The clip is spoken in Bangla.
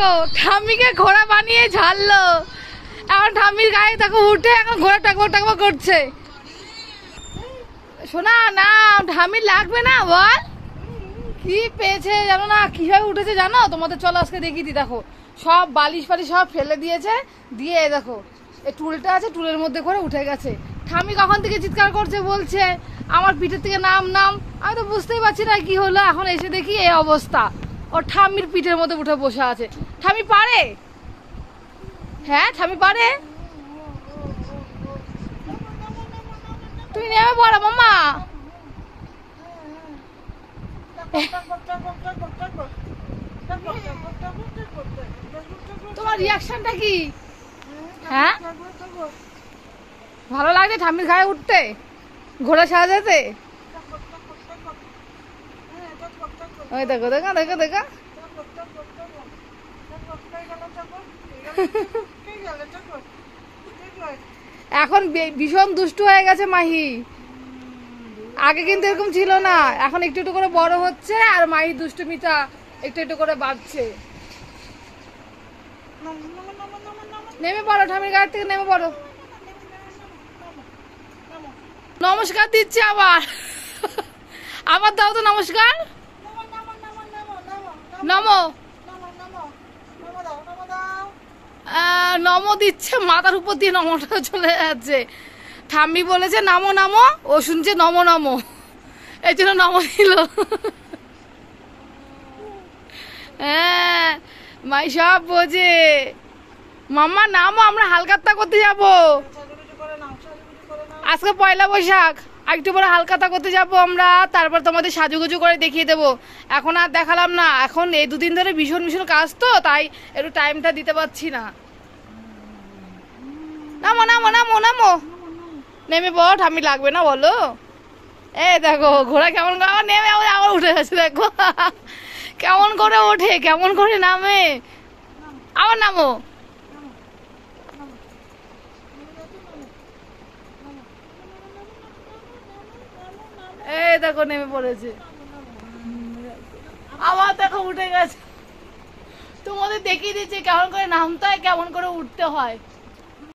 দেখো ঠাম্মিকে ঘোড়া বানিয়ে ঝাড়লো, এখন ঠাম্মির গায়ে দেখো উঠে এখন ঘোড়া টাকবো টাকবো করছে। শোনা না ঠাম্মির লাগবে না বল, কি পেয়েছে জানো না, কিভাবে উঠেছে জানো? তোমাদের চলো আজকে দেখিয়ে দিই। দেখো সব বালিশ ফালিশ সব ফেলে দিয়েছে, দিয়ে দেখো এই টুলটা আছে, টুলের মধ্যে করে উঠে গেছে। ঠাম্মি কখন থেকে চিৎকার করছে, বলছে আমার পিঠের থেকে নাম নাম। আমি তো বুঝতেই পারছি না কি হলো, এখন এসে দেখি এই অবস্থা, ও ঠাম্মির পিঠের মধ্যে উঠে বসে আছে। ঠাম্মি পারে? হ্যাঁ ঠাম্মি পারে। তুমি নেমে পড়ো মামা। তোমার রিয়াকশনটা কি? হ্যাঁ ভালো লাগছে ঠাম্মির গায়ে উঠতে, ঘোড়া সাজাতে? ওই দেখো দেখো দেখো দেখো এখন ভীষণ দুষ্টু হয়ে গেছে মাহি, আগে কিন্তু এরকম ছিল না, এখন একটু একটু করে বড় হচ্ছে আর মাহির দুষ্টুমিটা একটু একটু করে বাড়ছে। নেমে পড়ো ঠাম্মির গায়ের থেকে, নেমে পড়ো। নমস্কার দিচ্ছে আবার, আবার দাও তো নমস্কার। নমো নমো দিচ্ছে, মাথার উপর দিয়ে নমোটা চলে যাচ্ছে। ঠাম্মি বলেছে নামো নামো, ও শুনছে নমো নমো, এই জন্য নমো দিল। হ্যাঁ মাই সব বোঝে। মাম্মা নামো, আমরা হালকাত্তা করতে যাব আজকে, পয়লা বৈশাখ, একটু পরে হালকাতা করতে যাব আমরা, তারপর তোমাদের সাজুগুজু করে দেখিয়ে দেবো। এখন আর দেখালাম না, এখন এই দুদিন ধরে ভীষণ ভীষণ কাজ তো, তাই একটু টাইমটা দিতে পারছি না। নামো নামো নামো নামো, নেমে পড়, ঠাম্মি লাগবে না বলো। এ দেখো ঘোড়া কেমন করে নেমে আবার উঠে গেছে, দেখো কেমন করে ওঠে কেমন করে নামে, আবার নামো। এই দেখো নেমে পড়েছে, আবার দেখো উঠে গেছে। তোমাদের দেখিয়ে দিচ্ছে কেমন করে নামতে হয়, কেমন করে উঠতে হয়।